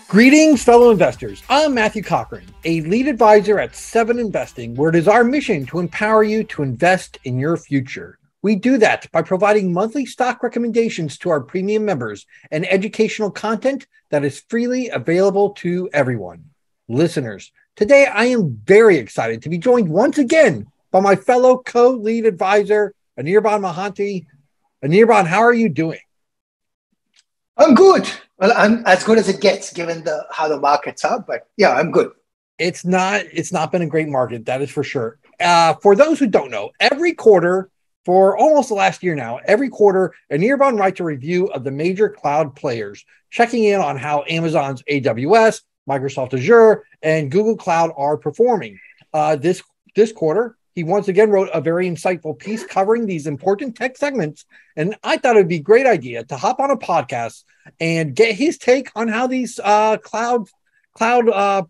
Greetings, fellow investors. I'm Matthew Cochrane, a lead advisor at Seven Investing, where it is our mission to empower you to invest in your future. We do that by providing monthly stock recommendations to our premium members and educational content that is freely available to everyone. Listeners, today I am very excited to be joined once again by my fellow co-lead advisor, Anirban Mahanti. Anirban, how are you doing? I'm good. Well, I'm as good as it gets given how the markets are, but yeah, I'm good. It's not been a great market, that is for sure. For those who don't know, every quarter for almost the last year now, every quarter, Anirban writes a review of the major cloud players, checking in on how Amazon's AWS, Microsoft Azure, and Google Cloud are performing. This quarter, he once again wrote a very insightful piece covering these important tech segments, and I thought it would be a great idea to hop on a podcast and get his take on how these cloud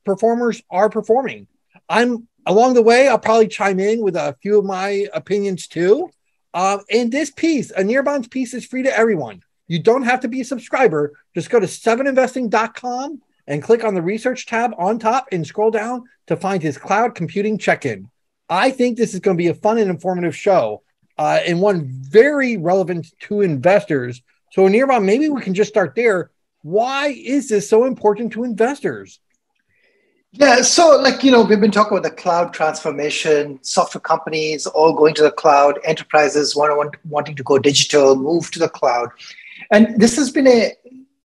performers are performing. Along the way, I'll probably chime in with a few of my opinions too. And this piece, Anirban's piece, is free to everyone. You don't have to be a subscriber. Just go to seveninvesting.com and click on the research tab on top and scroll down to find his cloud computing check-in. I think this is going to be a fun and informative show, and one very relevant to investors. So, Anirban, maybe we can just start there. Why is this so important to investors? Yeah, so we've been talking about the cloud transformation, software companies all going to the cloud, enterprises wanting to go digital, move to the cloud. And this has been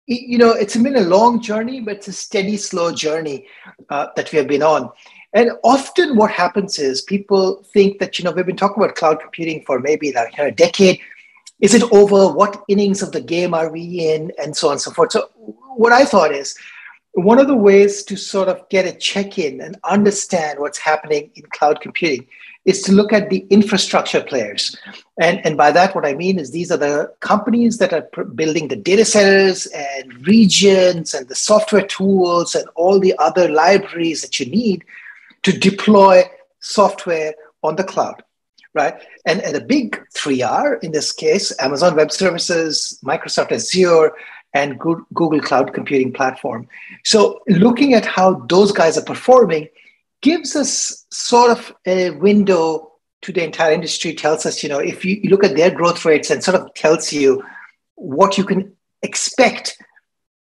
it's been a long journey, but it's a steady, slow journey that we have been on. And often what happens is people think that, we've been talking about cloud computing for maybe like a decade. Is it over? What innings of the game are we in? And so on and so forth. So what I thought is one of the ways to sort of get a check-in and understand what's happening in cloud computing is to look at the infrastructure players. And by that, what I mean is these are the companies that are building the data centers and regions and the software tools and all the other libraries that you need to deploy software on the cloud, right? And the big three are, in this case, Amazon Web Services, Microsoft Azure, and Google Cloud Computing Platform. So looking at how those guys are performing gives us sort of a window to the entire industry, tells us, if you look at their growth rates and sort of tells you what you can expect,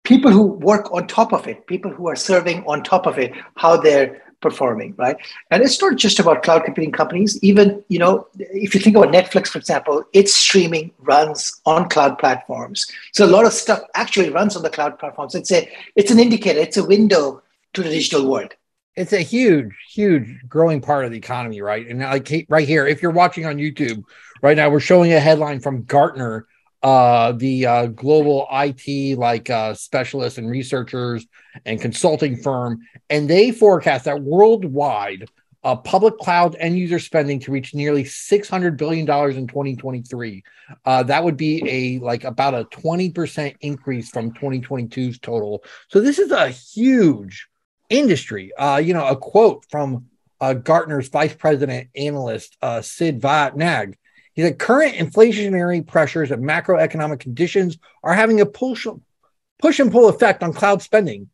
people who work on top of it, people who are serving on top of it, how they're performing, right? And it's not just about cloud computing companies. Even, if you think about Netflix, for example, its streaming runs on cloud platforms. So a lot of stuff actually runs on the cloud platforms. It's an indicator. It's a window to the digital world. It's a huge, huge growing part of the economy, right? And like right here, if you're watching on YouTube right now, we're showing a headline from Gartner, the global IT specialists and researchers and consulting firm, and they forecast that worldwide public cloud end user spending to reach nearly $600 billion in 2023. That would be about a 20% increase from 2022's total. So this is a huge industry. A quote from Gartner's vice president analyst, Sid Nag. He said, current inflationary pressures and macroeconomic conditions are having a push and pull effect on cloud spending.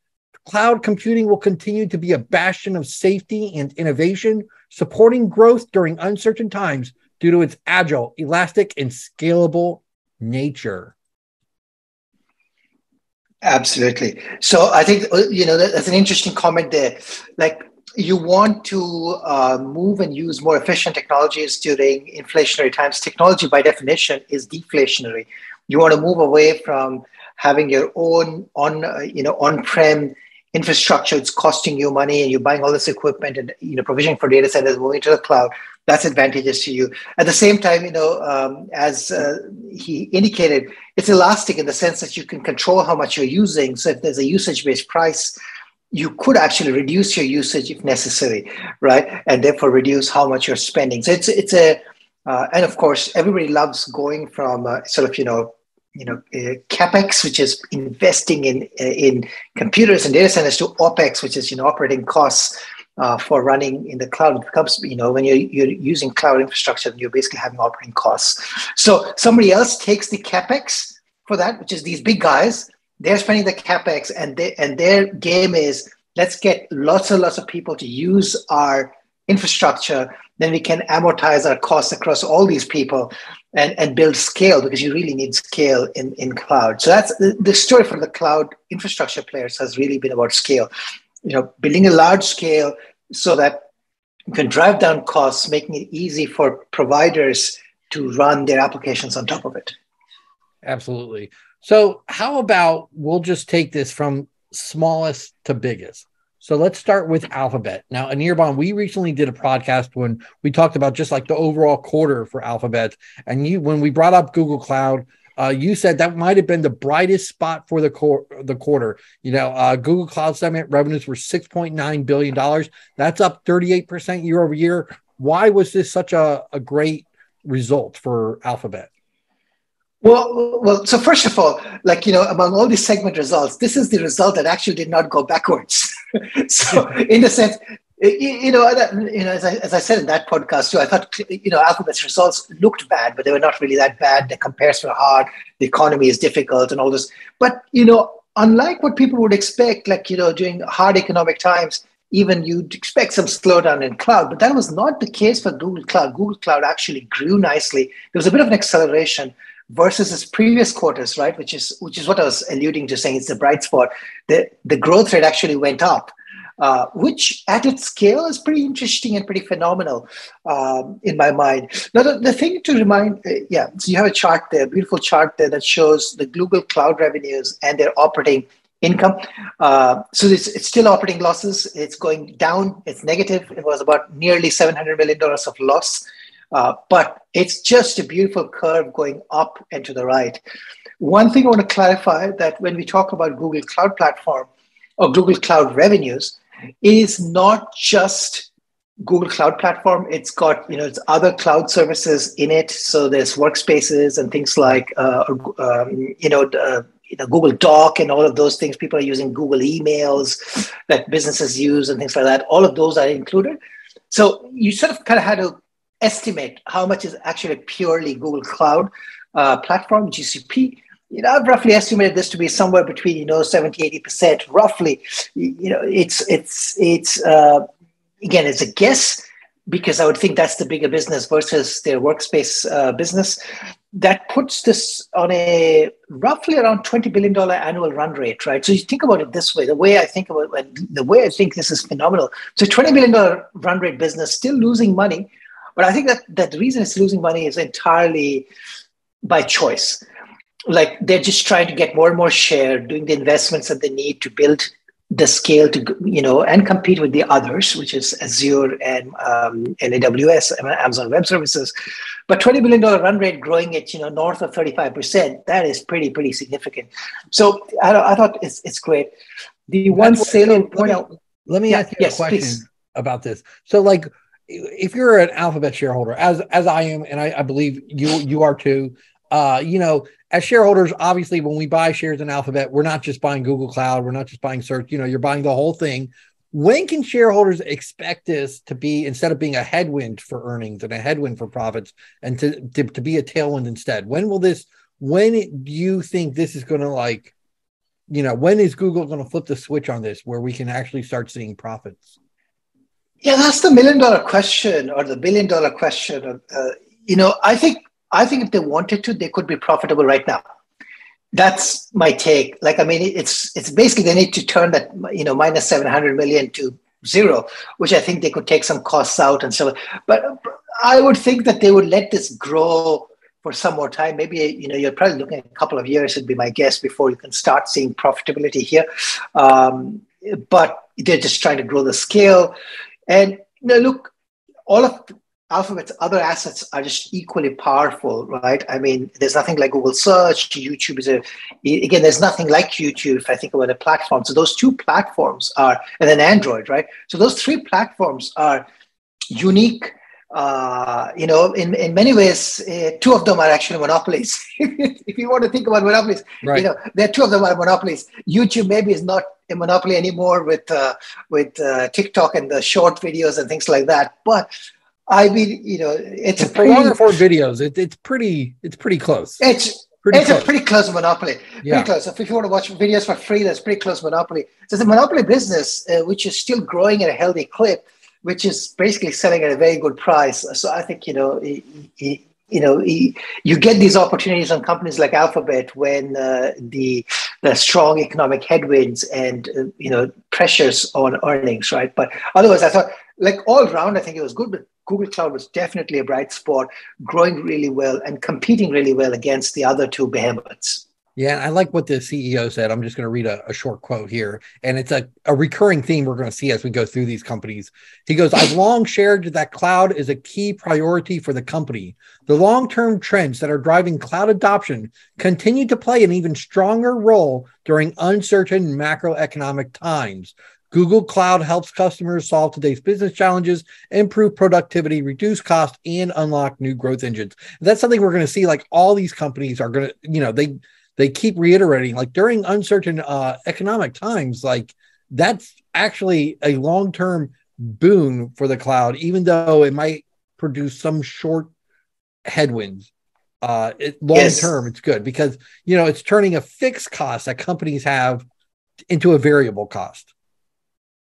Cloud computing will continue to be a bastion of safety and innovation, supporting growth during uncertain times due to its agile, elastic, and scalable nature. Absolutely. So I think, that's an interesting comment there. You want to move and use more efficient technologies during inflationary times. Technology, by definition, is deflationary. You want to move away from having your own on-prem infrastructure. It's costing you money, and you're buying all this equipment and provisioning for data centers, moving to the cloud. That's advantageous to you. At the same time, as he indicated, it's elastic in the sense that you can control how much you're using. So if there's a usage-based price, you could actually reduce your usage if necessary, right? And therefore reduce how much you're spending. So and of course, everybody loves going from CapEx, which is investing in computers and data centers, to OpEx, which is operating costs for running in the cloud. It becomes, when you're using cloud infrastructure, you're basically having operating costs. So somebody else takes the CapEx for that, which is these big guys, they're spending the capex, and their game is, let's get lots and lots of people to use our infrastructure. Then we can amortize our costs across all these people and build scale, because you really need scale in cloud. So that's the story for the cloud infrastructure players has really been about scale. Building a large scale so that you can drive down costs, making it easy for providers to run their applications on top of it. Absolutely. So how about we'll just take this from smallest to biggest. So let's start with Alphabet. Now, Anirban, we recently did a podcast when we talked about just like the overall quarter for Alphabet. And when we brought up Google Cloud, you said that might have been the brightest spot for the quarter. Google Cloud segment revenues were $6.9 billion. That's up 38% year over year. Why was this such a great result for Alphabet? Well. So first of all, among all these segment results, this is the result that actually did not go backwards. So, in a sense, as I said in that podcast too, I thought Alphabet's results looked bad, but they were not really that bad. The compares were hard. The economy is difficult, and all this. But unlike what people would expect, during hard economic times, even you'd expect some slowdown in cloud, but that was not the case for Google Cloud. Google Cloud actually grew nicely. There was a bit of an acceleration versus its previous quarters, right? Which is what I was alluding to, saying it's the bright spot. The growth rate actually went up, which at its scale is pretty interesting and pretty phenomenal in my mind. Now, the thing to remind, so you have a chart there, a beautiful chart there that shows the Google Cloud revenues and their operating income. So it's still operating losses. It's going down. It's negative. It was about nearly $700 million of loss. But it's just a beautiful curve going up and to the right. One thing I want to clarify, that when we talk about Google Cloud Platform or Google Cloud revenues, it is not just Google Cloud Platform. It's got it's other cloud services in it. So there's workspaces and things like Google Doc and all of those things. People are using Google emails that businesses use and things like that. All of those are included. So you sort of kind of had to estimate how much is actually purely Google Cloud Platform, GCP. I've roughly estimated this to be somewhere between 70-80% roughly. It's again, it's a guess, because I would think that's the bigger business versus their workspace business. That puts this on a roughly around $20 billion annual run rate, right? So you think about it this way, the way I think this is phenomenal. So $20 billion run rate business, still losing money. But I think that the reason it's losing money is entirely by choice. Like, they're just trying to get more and more share, doing the investments that they need to build the scale to, and compete with the others, which is Azure and AWS, Amazon Web Services. But $20 billion run rate growing at, north of 35%, that is pretty significant. So I thought it's great. The one salient point out. Let me ask you a question please. About this. So if you're an Alphabet shareholder, as I am, and I believe you are too, as shareholders, obviously, when we buy shares in Alphabet, we're not just buying Google Cloud, we're not just buying search, you're buying the whole thing. When can shareholders expect this to be, instead of being a headwind for earnings and a headwind for profits, and to be a tailwind instead? When do you think this is going to when is Google going to flip the switch on this, where we can actually start seeing profits? Yeah, that's the $1 million question, or the $1 billion question. I think if they wanted to, they could be profitable right now. That's my take. It's basically they need to turn that minus $700 million to zero, which I think they could take some costs out and so. But I would think that they would let this grow for some more time. Maybe you're probably looking at a couple of years, would be my guess, before you can start seeing profitability here. But they're just trying to grow the scale. And look, all of Alphabet's other assets are just equally powerful, right? I mean, there's nothing like Google Search. YouTube is again, there's nothing like YouTube if I think about a platform. So those two platforms are, and then Android, right? So those three platforms are unique. In many ways, two of them are actually monopolies. If you want to think about monopolies, right. there are two of them are monopolies. YouTube maybe is not a monopoly anymore with TikTok and the short videos and things like that. But I mean, it's a pretty longer form videos. It's pretty close. Pretty It's close. a pretty close monopoly. Yeah. Pretty close. So if you want to watch videos for free, that's pretty close monopoly. So it's a monopoly business, which is still growing at a healthy clip, which is basically selling at a very good price. So I think, you get these opportunities on companies like Alphabet when the strong economic headwinds and pressures on earnings, right? But otherwise, I thought, like, all round, I think it was good. But Google Cloud was definitely a bright spot, growing really well and competing really well against the other two behemoths. Yeah, I like what the CEO said. I'm just going to read a short quote here. And it's a recurring theme we're going to see as we go through these companies. He goes, I've long shared that cloud is a key priority for the company. The long-term trends that are driving cloud adoption continue to play an even stronger role during uncertain macroeconomic times. Google Cloud helps customers solve today's business challenges, improve productivity, reduce cost, and unlock new growth engines. And that's something we're going to see, like all these companies are going to, they keep reiterating, like during uncertain economic times, like that's actually a long-term boon for the cloud, even though it might produce some short headwinds. Long-term, it's good because, it's turning a fixed cost that companies have into a variable cost.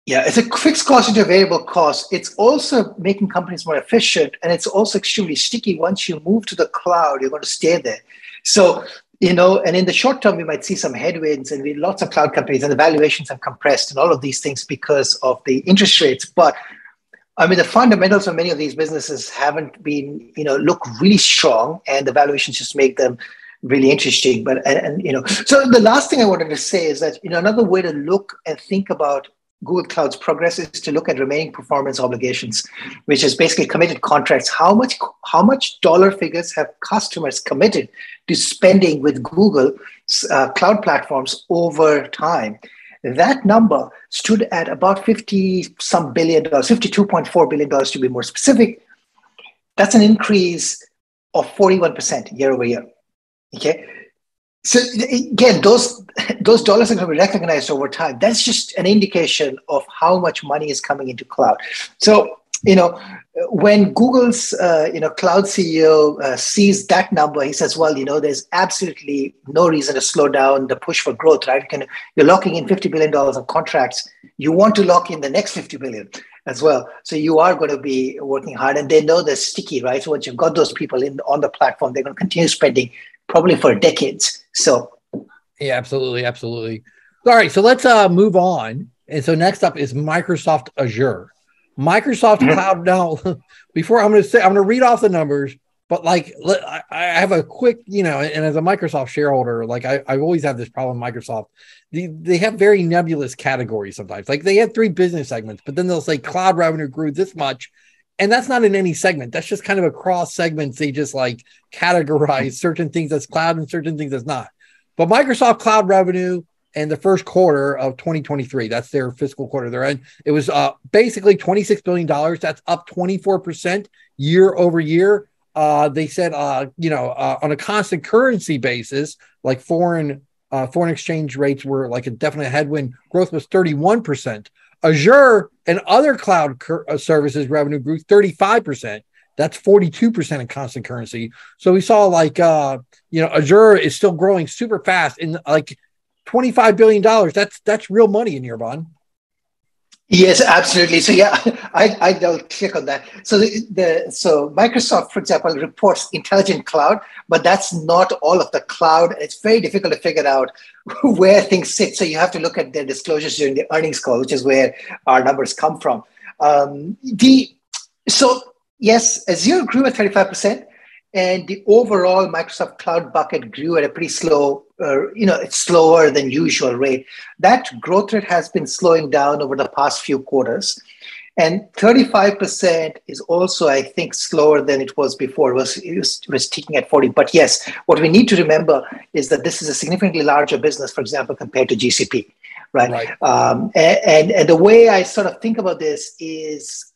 Yeah, it's a fixed cost into a variable cost. It's also making companies more efficient, and it's also extremely sticky. Once you move to the cloud, you're going to stay there. So, and in the short term, we might see some headwinds, and lots of cloud companies, and the valuations have compressed and all of these things because of the interest rates. But I mean, the fundamentals of many of these businesses haven't been, look really strong, and the valuations just make them really interesting. But, so the last thing I wanted to say is that, another way to look and think about Google Cloud's progress is to look at remaining performance obligations, which is basically committed contracts. How much dollar figures have customers committed to spending with Google cloud platforms over time? That number stood at about 50-some billion dollars, $52.4 billion to be more specific. That's an increase of 41% year over year. Okay. So again, those dollars are going to be recognized over time. That's just an indication of how much money is coming into cloud. So, when Google's, cloud CEO sees that number, he says, well, there's absolutely no reason to slow down the push for growth, right? You're locking in $50 billion of contracts. You want to lock in the next $50 billion as well. So you are going to be working hard, and they know they're sticky, right? So once you've got those people on the platform, they're going to continue spending probably for decades. So yeah, absolutely. All right, so let's move on. And so next up is Microsoft Azure. Microsoft Cloud. Now, before I'm going to read off the numbers, but like I have a quick, and as a Microsoft shareholder, like I always have this problem with Microsoft. They have very nebulous categories sometimes. Like they have 3 business segments, but then they'll say cloud revenue grew this much. And that's not in any segment. That's just kind of across segments. They just like categorize certain things as cloud and certain things as not. But Microsoft Cloud revenue in the first quarter of 2023, that's their fiscal quarter they're in, it was basically $26 billion. That's up 24% year over year. They said, on a constant currency basis, like foreign exchange rates were like a definite headwind. Growth was 31%. Azure and other cloud services revenue grew 35%. That's 42% in constant currency. So we saw like, Azure is still growing super fast in like $25 billion. That's real money in Anirban. Yes, absolutely. So yeah, I'll click on that. So so Microsoft, for example, reports intelligent cloud, but that's not all of the cloud. It's very difficult to figure out where things sit. So you have to look at their disclosures during the earnings call, which is where our numbers come from. So yes, Azure grew at 35%, and the overall Microsoft Cloud bucket grew at a pretty slow, it's slower than usual rate. That growth rate has been slowing down over the past few quarters. And 35% is also, I think, slower than it was before. It was ticking at 40. But yes, what we need to remember is that this is a significantly larger business, for example, compared to GCP, right? And the way I sort of think about this is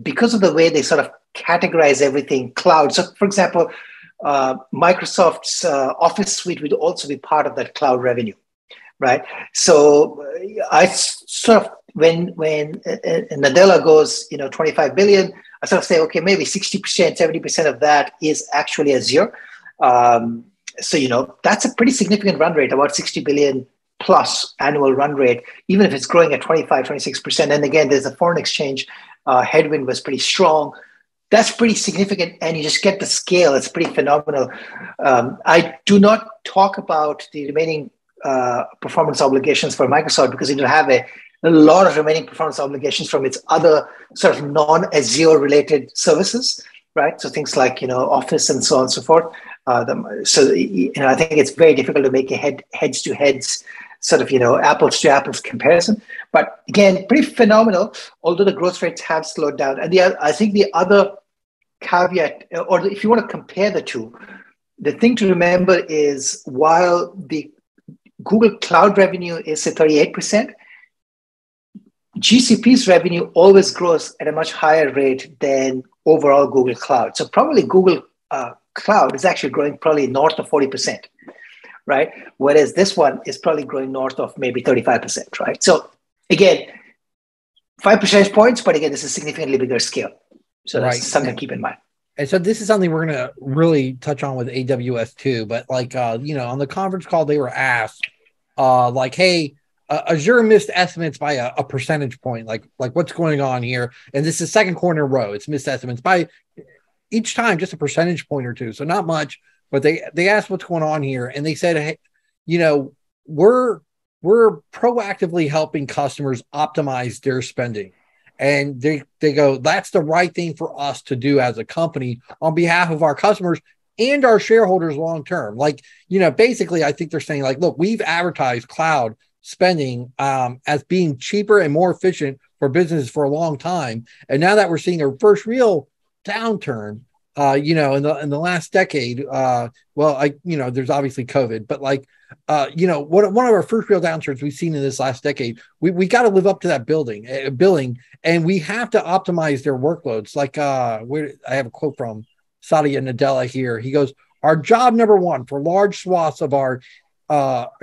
because of the way they sort of categorize everything cloud. So, for example, Microsoft's Office suite would also be part of that cloud revenue, right? So I sort of, when Nadella goes, 25 billion, I sort of say, okay, maybe 60%, 70% of that is actually Azure. So, that's a pretty significant run rate, about 60 billion plus annual run rate, even if it's growing at 25, 26%. And again, there's a foreign exchange headwind was pretty strong. That's pretty significant. And you just get the scale. It's pretty phenomenal. I do not talk about the remaining performance obligations for Microsoft because it'll have a lot of remaining performance obligations from its other sort of non-Azure related services, right? So things like, Office and so on and so forth. I think it's very difficult to make a heads to heads sort of, apples to apples comparison. But again, pretty phenomenal, although the growth rates have slowed down. And I think the other caveat, or if you want to compare the two, the thing to remember is while the Google Cloud revenue is at 38%, GCP's revenue always grows at a much higher rate than overall Google Cloud. So probably Google Cloud is actually growing probably north of 40%, right? Whereas this one is probably growing north of maybe 35%, right? So again, 5 percentage points, but again, this is significantly bigger scale. So that's something to keep in mind. And so this is something we're going to really touch on with AWS too. But on the conference call, they were asked hey, Azure missed estimates by a percentage point. Like what's going on here? And this is second quarter in a row. It's missed estimates by each time, just a percentage point or two. So not much, but they asked what's going on here. And they said, hey, we're proactively helping customers optimize their spending. And they go, that's the right thing for us to do as a company on behalf of our customers and our shareholders long term. Basically, I think they're saying look, we've advertised cloud spending as being cheaper and more efficient for businesses for a long time. And now that we're seeing our first real downturn, in the last decade, there's obviously COVID, but one of our first real downturns we've seen in this last decade, we got to live up to that billing, and we have to optimize their workloads. I have a quote from Satya Nadella here. He goes, our job number one for large swaths of our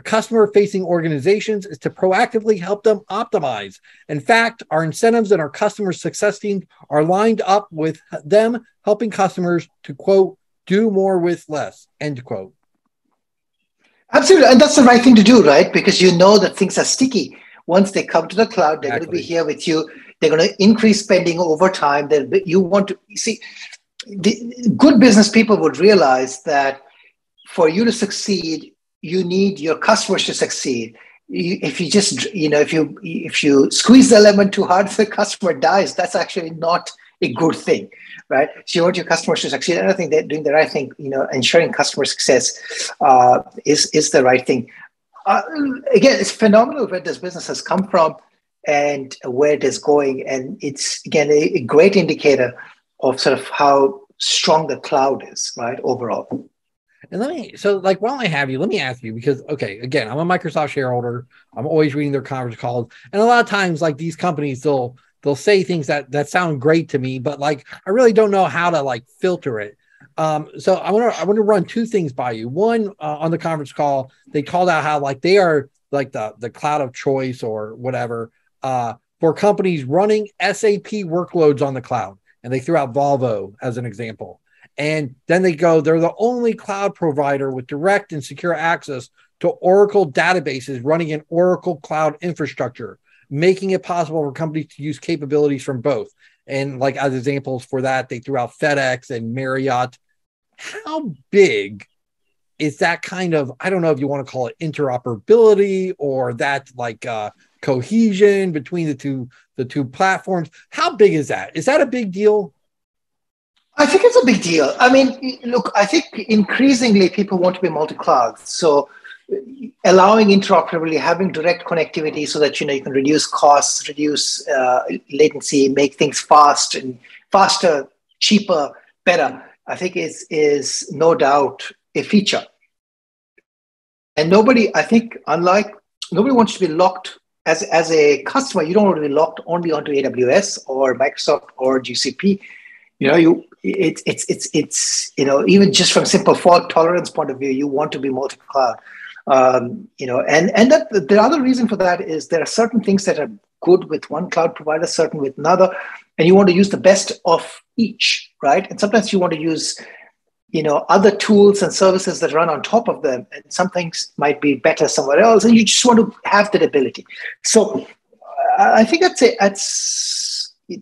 customer-facing organizations is to proactively help them optimize. In fact, our incentives and our customer success teams are lined up with them helping customers to, quote, do more with less, end quote. Absolutely. And that's the right thing to do, right? Because you know that things are sticky. Once they come to the cloud, they're going to be here with you. They're going to increase spending over time. You want to see, the good business people would realize that for you to succeed, you need your customers to succeed. If you just, if you squeeze the lemon too hard, the customer dies. That's actually not a good thing, right? So you want your customers to succeed. And I think they're doing the right thing. Ensuring customer success is the right thing. Again, it's phenomenal where this business has come from and where it is going. And it's, again, a great indicator of sort of how strong the cloud is, right, overall. And while I have you, let me ask you, because, okay, again, I'm a Microsoft shareholder. I'm always reading their conference calls. And a lot of times, these companies, they'll say things that sound great to me, but I really don't know how to filter it. So I want to run two things by you. One, on the conference call, they called out how they are the cloud of choice or whatever for companies running SAP workloads on the cloud. And they threw out Volvo as an example. And then they go, they're the only cloud provider with direct and secure access to Oracle databases running an Oracle cloud infrastructure, making it possible for companies to use capabilities from both. And as examples for that, they threw out FedEx and Marriott. How big is that kind of, I don't know if you want to call it interoperability or that cohesion between the two platforms? How big is that? Is that a big deal? I think it's a big deal. I mean, look, I think increasingly people want to be multi-cloud. So allowing interoperability, having direct connectivity so that, you can reduce costs, reduce latency, make things faster, cheaper, better, I think is no doubt a feature. And nobody wants to be locked as a customer. You don't want to be locked only onto AWS or Microsoft or GCP. It's even just from simple fault tolerance point of view, you want to be multi-cloud. And that the other reason for that is there are certain things that are good with one cloud provider, certain with another, and you want to use the best of each, right? And sometimes you want to use other tools and services that run on top of them, and some things might be better somewhere else, and you just want to have that ability. So I think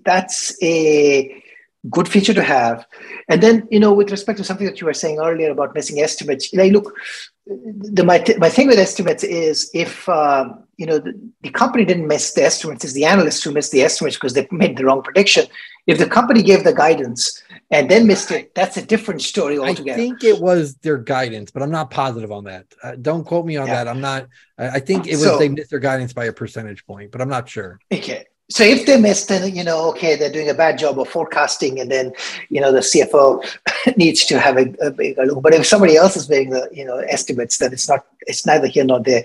that's a good feature to have. And then, with respect to something that you were saying earlier about missing estimates, look, my thing with estimates is if the company didn't miss the estimates, it's the analysts who missed the estimates because they made the wrong prediction. If the company gave the guidance and then missed it, that's a different story altogether. I think it was their guidance, but I'm not positive on that. Don't quote me on that. I'm not. I think it was they missed their guidance by a percentage point, but I'm not sure. Okay. So if they missed, then, they're doing a bad job of forecasting, and then, the CFO needs to have a bigger look. But if somebody else is making the, estimates, then it's neither here nor there.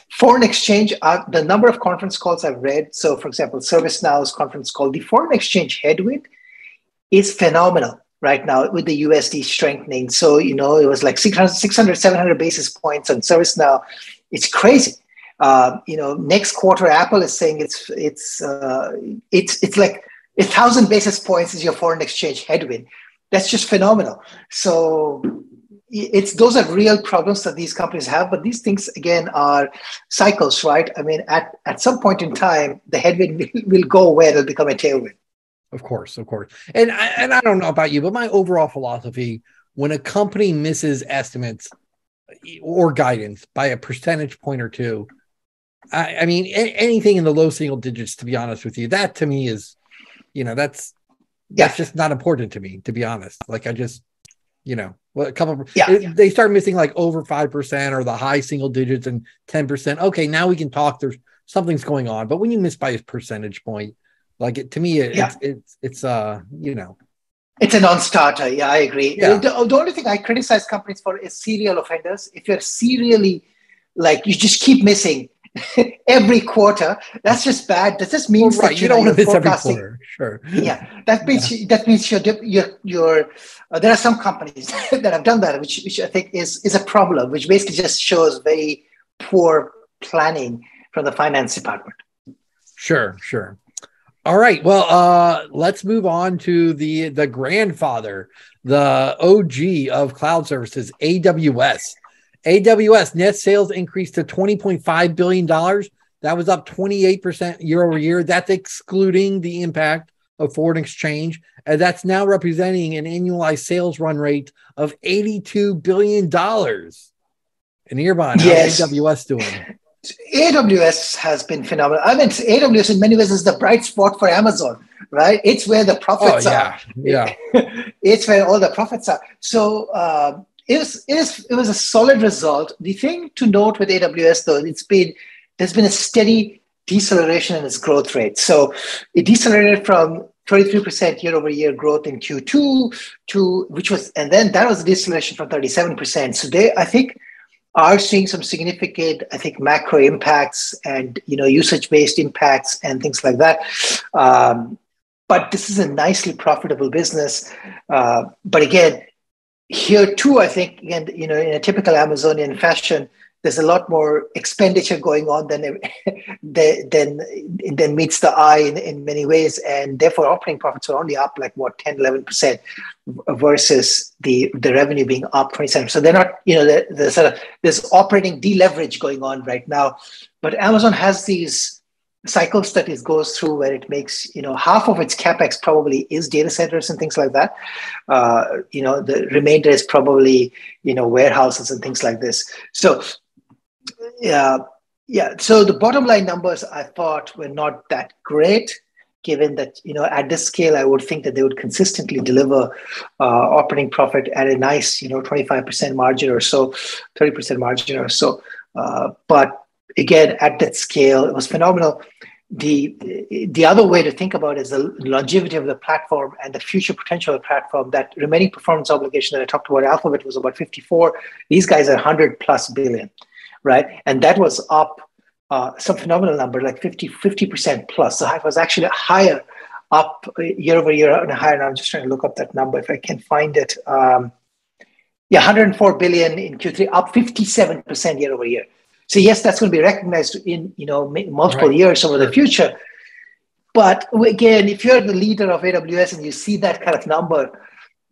Foreign exchange, the number of conference calls I've read. So, for example, ServiceNow's conference call, the foreign exchange headwind is phenomenal right now with the USD strengthening. So, it was like 600, 700 basis points on ServiceNow. It's crazy. Next quarter, Apple is saying it's like 1,000 basis points is your foreign exchange headwind. That's just phenomenal. So those are real problems that these companies have, but these things again are cycles, right? I mean, at some point in time, the headwind will go away; it'll become a tailwind. Of course. And I don't know about you, but my overall philosophy, when a company misses estimates or guidance by a percentage point or two, I mean, anything in the low single digits, to be honest with you, that to me is, that's just not important to me, to be honest. Like I just, they start missing like over 5% or the high single digits and 10%. Okay, now we can talk. There's something's going on. But when you miss by a percentage point, like to me, it's it's a non-starter. Yeah, I agree. Yeah. The only thing I criticize companies for is serial offenders. If you're serially, like, you just keep missing every quarter, that's just bad. That just means that you don't want to miss every quarter. Sure. Yeah, that means you're there are some companies that have done that, which I think is a problem, which basically just shows very poor planning from the finance department. Sure. All right. Well, let's move on to the grandfather, the OG of cloud services, AWS. AWS net sales increased to $20.5 billion. That was up 28% year over year. That's excluding the impact of foreign exchange. And that's now representing an annualized sales run rate of $82 billion. Anirban, how's AWS doing? AWS has been phenomenal. I mean, AWS in many ways is the bright spot for Amazon, right? It's where the profits are. Yeah. It's where all the profits are. So it was a solid result. The thing to note with AWS, though, there's been a steady deceleration in its growth rate. So it decelerated from 23% year over year growth in Q2 and then that was a deceleration from 37%. So they, I think, are seeing some significant, macro impacts and, usage-based impacts and things like that. But this is a nicely profitable business. But again, here too, I think, again, in a typical Amazonian fashion, there's a lot more expenditure going on than meets the eye in many ways. And therefore, operating profits are only up 10, 11% versus the revenue being up 27%. So they're not, there's operating deleverage going on right now. But Amazon has these cycles that it goes through where it makes, half of its CapEx probably is data centers and things like that. The remainder is probably, warehouses and things like this. So, so the bottom line numbers I thought were not that great, given that, at this scale, I would think that they would consistently deliver operating profit at a nice, 25% margin or so, 30% margin or so. But again, at that scale, it was phenomenal. The other way to think about it is the longevity of the platform and the future potential of the platform. That remaining performance obligation that I talked about, Alphabet, was about 54. These guys are 100+ billion. Right. And that was up some phenomenal number, like 50% plus. So it was actually higher up year over year and higher. And I'm just trying to look up that number if I can find it. 104 billion in Q3, up 57% year over year. So yes, that's going to be recognized in multiple years over the future. But again, if you're the leader of AWS and you see that kind of number,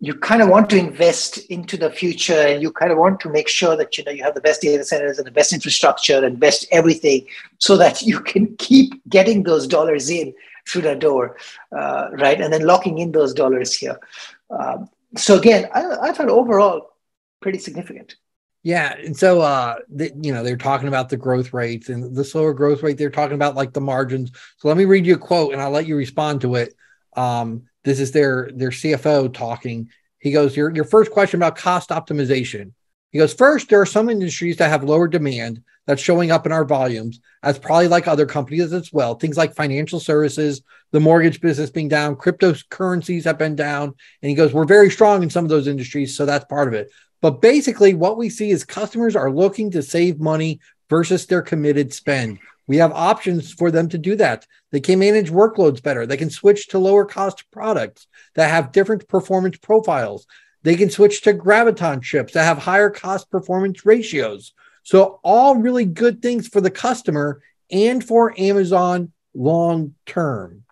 you kind of want to invest into the future, and you kind of want to make sure that you have the best data centers and the best infrastructure and best everything, so that you can keep getting those dollars in through the door, right? And then locking in those dollars here. So again, I thought overall pretty significant. Yeah, and so they're talking about the growth rates and the slower growth rate. They're talking about like the margins. So let me read you a quote, and I'll let you respond to it. This is their CFO talking. He goes, your first question about cost optimization. He goes, first, there are some industries that have lower demand that's showing up in our volumes. That's probably like other companies as well. Things like financial services, the mortgage business being down, cryptocurrencies have been down. And he goes, we're very strong in some of those industries, so that's part of it. But basically, what we see is customers are looking to save money versus their committed spend. We have options for them to do that. They can manage workloads better. They can switch to lower cost products that have different performance profiles. They can switch to Graviton chips that have higher cost performance ratios. So all really good things for the customer and for Amazon long term.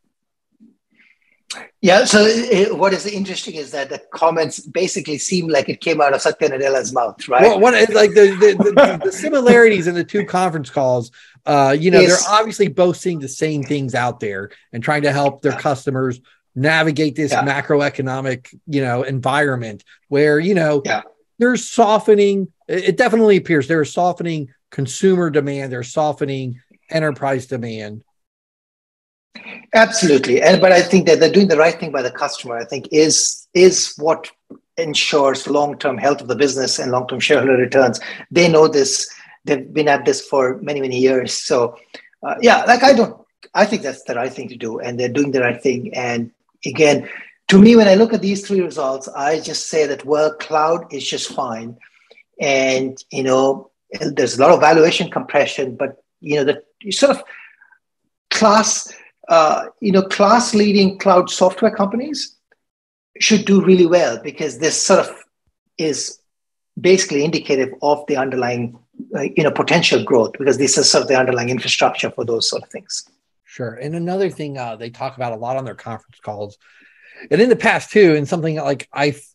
Yeah. So what is interesting is that the comments basically seem like it came out of Satya Nadella's mouth, right? Well, like the similarities in the two conference calls. They're obviously both seeing the same things out there and trying to help their customers navigate this macroeconomic, environment where, there's softening. It definitely appears there's softening consumer demand. There's softening enterprise demand. Absolutely. But I think that they're doing the right thing by the customer, I think is what ensures long-term health of the business and long-term shareholder returns. They know this. They've been at this for many, many years. So I think that's the right thing to do, and they're doing the right thing. And again, to me, when I look at these three results, I just say that, well, cloud is just fine. And, there's a lot of valuation compression, but, the sort of class leading cloud software companies should do really well, because this sort of is basically indicative of the underlying, potential growth, because this is sort of the underlying infrastructure for those sort of things. Sure. And another thing they talk about a lot on their conference calls, and in the past too, and something like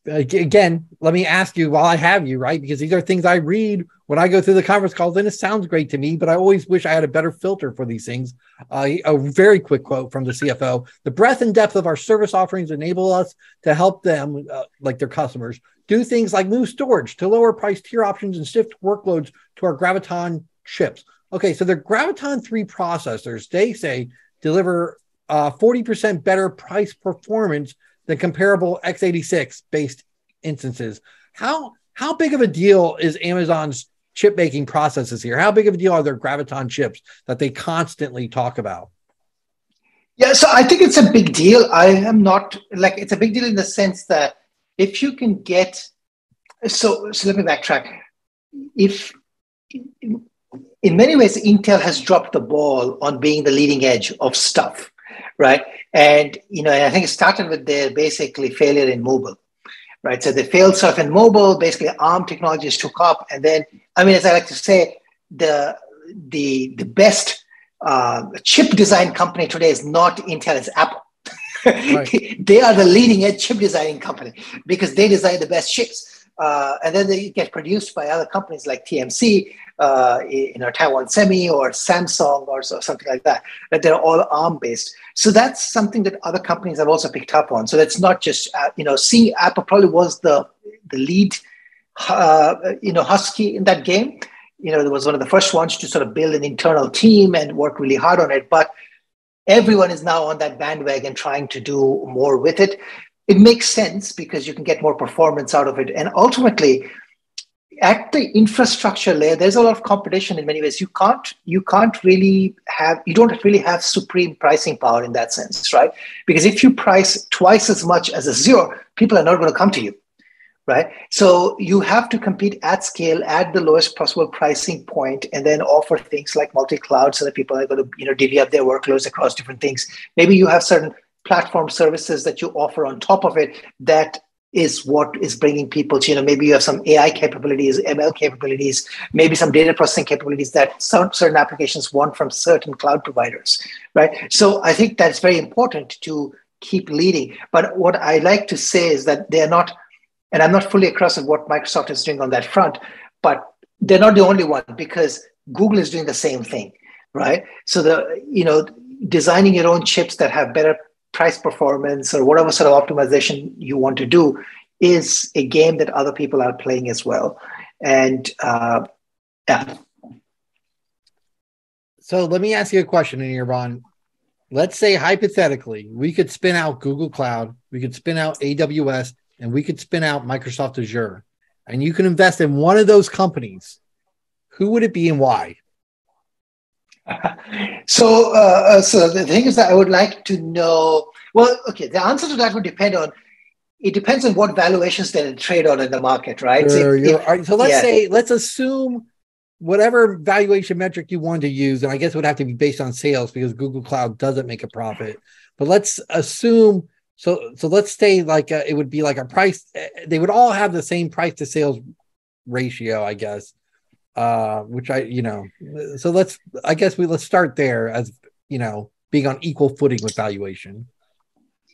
again, let me ask you while I have you, right? Because these are things I read when I go through the conference calls, and it sounds great to me, but I always wish I had a better filter for these things. A very quick quote from the CFO: the breadth and depth of our service offerings enable us to help them, like their customers, do things like move storage to lower price tier options and shift workloads to our Graviton chips. Okay, so the Graviton 3 processors, they say, deliver 40% better price performance than comparable x86 based instances. How big of a deal is Amazon's chip making processes here? How big of a deal are their Graviton chips that they constantly talk about? Yeah, so I think it's a big deal. It's a big deal in the sense that if you can get, so let me backtrack. If in many ways, Intel has dropped the ball on being the leading edge of stuff, right? And, I think it started with their basically failure in mobile, right? So they failed sort of in mobile, basically ARM technologies took up. And then, as I like to say, the best chip design company today is not Intel, it's Apple. Right. They are the leading edge chip designing company because they design the best chips. And then they get produced by other companies like TMC, Taiwan Semi or Samsung or something like that. But they're all ARM based. So that's something that other companies have also picked up on. So that's not just, seeing Apple probably was the lead, husky in that game. It was one of the first ones to sort of build an internal team and work really hard on it. But everyone is now on that bandwagon trying to do more with it. It makes sense because you can get more performance out of it. And ultimately, at the infrastructure layer, there's a lot of competition in many ways. You don't really have supreme pricing power in that sense, right? Because if you price twice as much as Azure, people are not going to come to you, right? So you have to compete at scale at the lowest possible pricing point, and then offer things like multi-cloud so that people are going to, divvy up their workloads across different things. Maybe you have certain platform services that you offer on top of it. That is what is bringing people to, maybe you have some AI capabilities, ML capabilities, maybe some data processing capabilities that certain applications want from certain cloud providers, right? So I think that's very important to keep leading. But what I like to say is that they're not And I'm not fully across of what Microsoft is doing on that front, but they're not the only one because Google is doing the same thing, right? So designing your own chips that have better price performance or whatever sort of optimization you want to do is a game that other people are playing as well. And yeah. So let me ask you a question, Anirban. Let's say hypothetically, we could spin out Google Cloud, we could spin out AWS, and we could spin out Microsoft Azure, and you can invest in one of those companies. Who would it be and why? So the thing is that I would like to know. Well, okay, the answer to that would depend on. It depends on what valuations they trade on in the market, right? Sure, so let's assume whatever valuation metric you want to use, and I guess it would have to be based on sales because Google Cloud doesn't make a profit. But let's assume so let's say like it would be like a price. They would all have the same price to sales ratio, I guess. Which so let's start there as being on equal footing with valuation.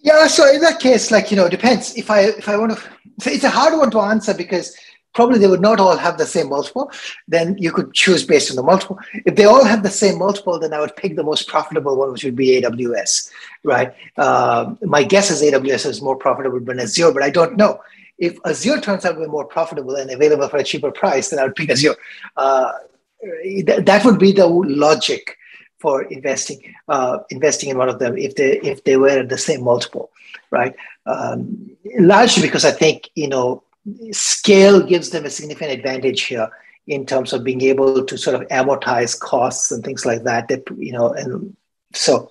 Yeah, so in that case, it depends. If I want to, it's a hard one to answer because probably they would not all have the same multiple. Then you could choose based on the multiple. If they all have the same multiple, then I would pick the most profitable one, which would be AWS, right? My guess is AWS is more profitable than Azure, but I don't know. If Azure turns out to be more profitable and available for a cheaper price, then I would pick Azure. That would be the logic for investing in one of them if they were at the same multiple, right? Largely because I think scale gives them a significant advantage here in terms of being able to sort of amortize costs and things like that. And so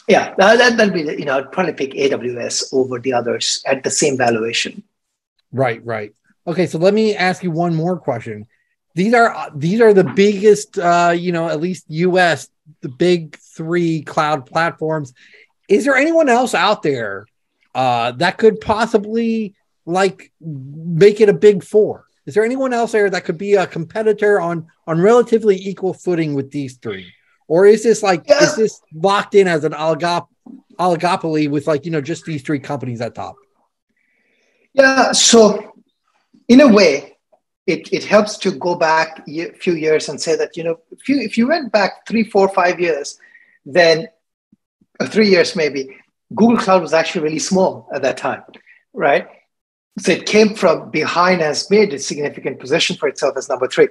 yeah, that'll be I'd probably pick AWS over the others at the same valuation. Right. Okay, so let me ask you one more question. These are the biggest, at least US, the big three cloud platforms. Is there anyone else out there that could possibly make it a big four? Is there anyone else there that could be a competitor on relatively equal footing with these three? Or is this is this locked in as an oligopoly with just these three companies at top? Yeah, so in a way, it helps to go back a few years and say that, if you went back 3, 4, 5 years, then 3 years maybe, Google Cloud was actually really small at that time, right? So it came from behind, has made a significant position for itself as number 3.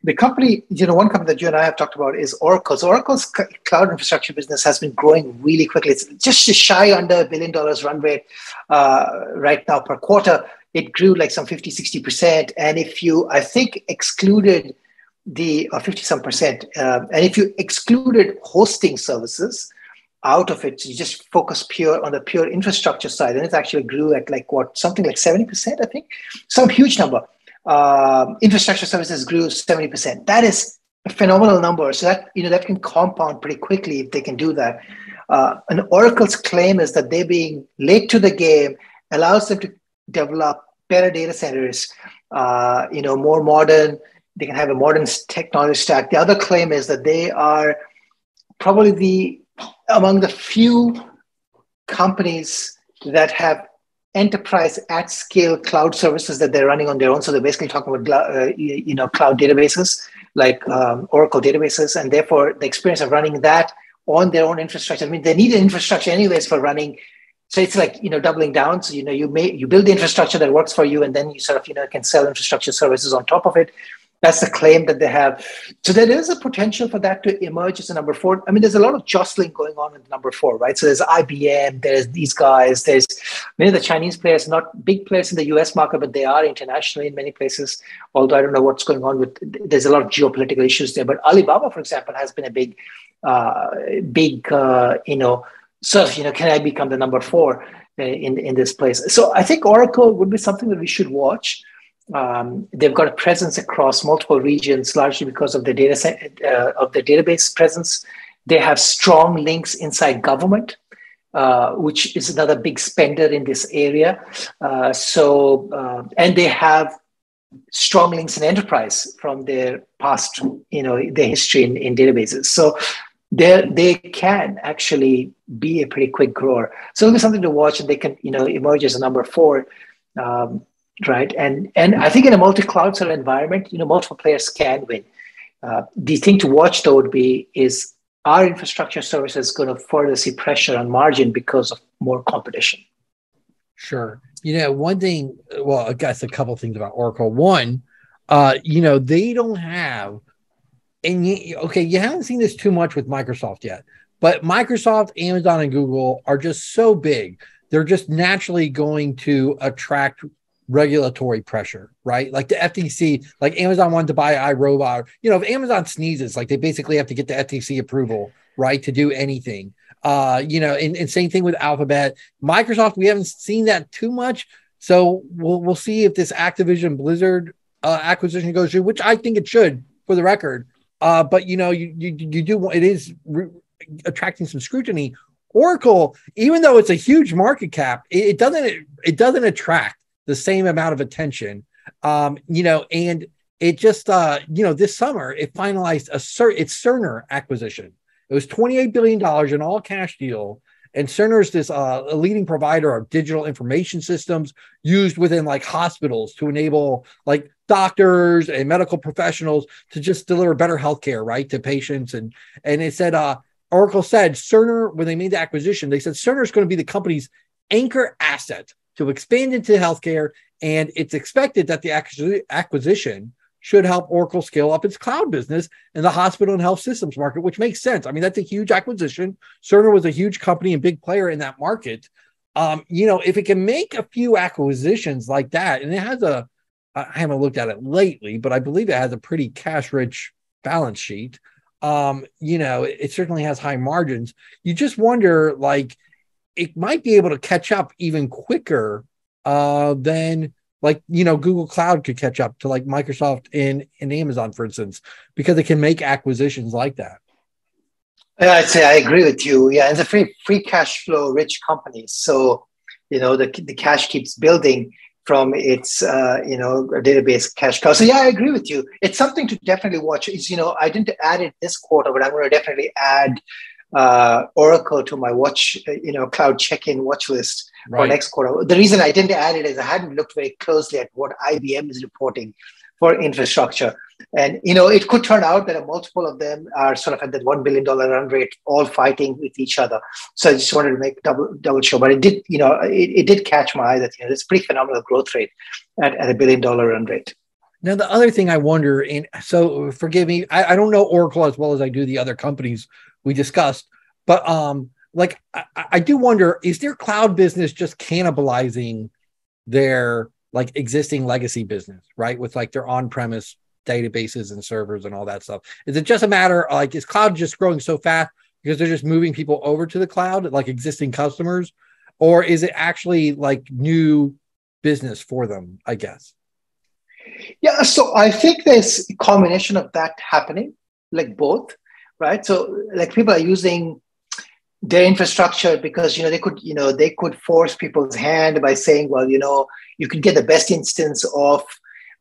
The company, one company that you and I have talked about is Oracle. So Oracle's cloud infrastructure business has been growing really quickly. It's just shy under $1 billion run rate right now per quarter. It grew like some 50, 60%. And if you, I think, excluded or 50 some percent, and if you excluded hosting services out of it, so you just focus on the pure infrastructure side, and it actually grew at something like 70%, I think, some huge number. Infrastructure services grew 70%. That is a phenomenal number. So that can compound pretty quickly if they can do that. And Oracle's claim is that they being late to the game allows them to develop better data centers, more modern. They can have a modern technology stack. The other claim is that they are probably among the few companies that have enterprise at scale cloud services that they're running on their own. So they're basically talking about cloud databases like Oracle databases, and therefore the experience of running that on their own infrastructure. I mean, they need an infrastructure anyways for running. So it's doubling down. So you build the infrastructure that works for you, and then you sort of can sell infrastructure services on top of it. That's the claim that they have. So there is a potential for that to emerge as a number 4. I mean, there's a lot of jostling going on with number 4, right? So there's IBM, there's these guys, there's many of the Chinese players, not big players in the US market, but they are internationally in many places. Although I don't know what's going on there's a lot of geopolitical issues there. But Alibaba, for example, has been a big, can I become the number 4 in this place? So I think Oracle would be something that we should watch. They've got a presence across multiple regions, largely because of the database presence. They have strong links inside government, which is another big spender in this area. And they have strong links in enterprise from their past, their history in databases. So they can actually be a pretty quick grower. So it'll be something to watch, and they can, emerge as a number 4. um, right? And I think in a multi-cloud sort of environment, multiple players can win. The thing to watch though would be is our infrastructure services going to further see pressure on margin because of more competition? Sure. One thing, well, I guess a couple things about Oracle. One, they don't have, and you haven't seen this too much with Microsoft yet, but Microsoft, Amazon, and Google are just so big. They're just naturally going to attract regulatory pressure, right? Like the FTC, like Amazon wanted to buy iRobot. If Amazon sneezes, like they basically have to get the FTC approval, right, to do anything. And same thing with Alphabet. Microsoft, we haven't seen that too much. So we'll see if this Activision Blizzard acquisition goes through, which I think it should, for the record. But you do, it is attracting some scrutiny. Oracle, even though it's a huge market cap, it doesn't attract the same amount of attention. And it just this summer it finalized its Cerner acquisition. It was $28 billion in all cash deal. And Cerner is this a leading provider of digital information systems used within like hospitals to enable like doctors and medical professionals to just deliver better healthcare, right, to patients. And it said, Oracle said Cerner, when they made the acquisition, they said Cerner is going to be the company's anchor asset to expand into healthcare. And it's expected that the acquisition should help Oracle scale up its cloud business in the hospital and health systems market, which makes sense. I mean, that's a huge acquisition. Cerner was a huge company and big player in that market. If it can make a few acquisitions like that, and it has I haven't looked at it lately, but I believe it has a pretty cash-rich balance sheet. It certainly has high margins. You just wonder, like, it might be able to catch up even quicker than Google Cloud could catch up to like Microsoft and Amazon, for instance, because it can make acquisitions like that. I'd say I agree with you. Yeah, it's a free cash flow rich company. So, the cash keeps building from its, database cash cow. So yeah, I agree with you. It's something to definitely watch. I didn't add it this quarter, but I'm going to definitely add Oracle to my cloud check-in watch list for next quarter. The reason I didn't add it is I hadn't looked very closely at what IBM is reporting for infrastructure. And, it could turn out that a multiple of them are sort of at that $1 billion run rate, all fighting with each other. So I just wanted to make double sure. But it did, it did catch my eye that, it's a pretty phenomenal growth rate at $1 billion run rate. Now, the other thing I wonder, and so forgive me, I don't know Oracle as well as I do the other companies we discussed, but I do wonder, is their cloud business just cannibalizing their like existing legacy business, right? With like their on-premise databases and servers and all that stuff. Is it just a matter like, is cloud just growing so fast because they're just moving people over to the cloud, like existing customers, or is it actually like new business for them, I guess? Yeah, so I think there's a combination of that happening, like both, right? So like people are using their infrastructure because they could force people's hand by saying, well, you can get the best instance of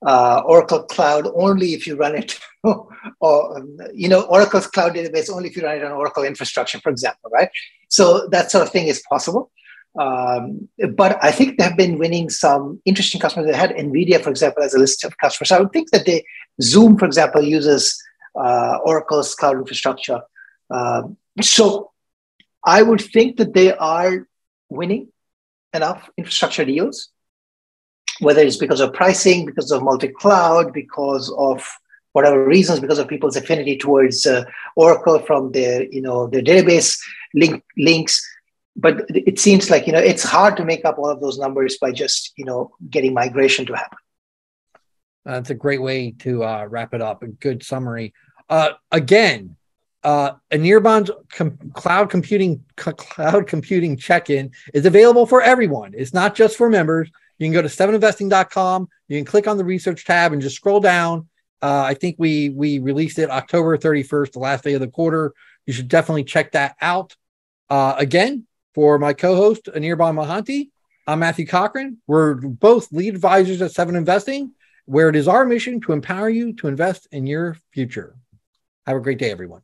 Oracle Cloud only if you run it, or Oracle's cloud database only if you run it on Oracle infrastructure, for example, right? So that sort of thing is possible. But I think they have been winning some interesting customers. They had NVIDIA, for example, as a list of customers. I would think that Zoom, for example, uses Oracle's cloud infrastructure. So I would think that they are winning enough infrastructure deals, whether it's because of pricing, because of multi-cloud, because of whatever reasons, because of people's affinity towards Oracle from their database links. But it seems like, it's hard to make up all of those numbers by just, getting migration to happen. That's a great way to wrap it up. A good summary. Again, Anirban's cloud computing check-in is available for everyone. It's not just for members. You can go to 7investing.com. You can click on the research tab and just scroll down. I think we released it October 31st, the last day of the quarter. You should definitely check that out. Again, for my co-host, Anirban Mahanti, I'm Matthew Cochrane. We're both lead advisors at 7 Investing, where it is our mission to empower you to invest in your future. Have a great day, everyone.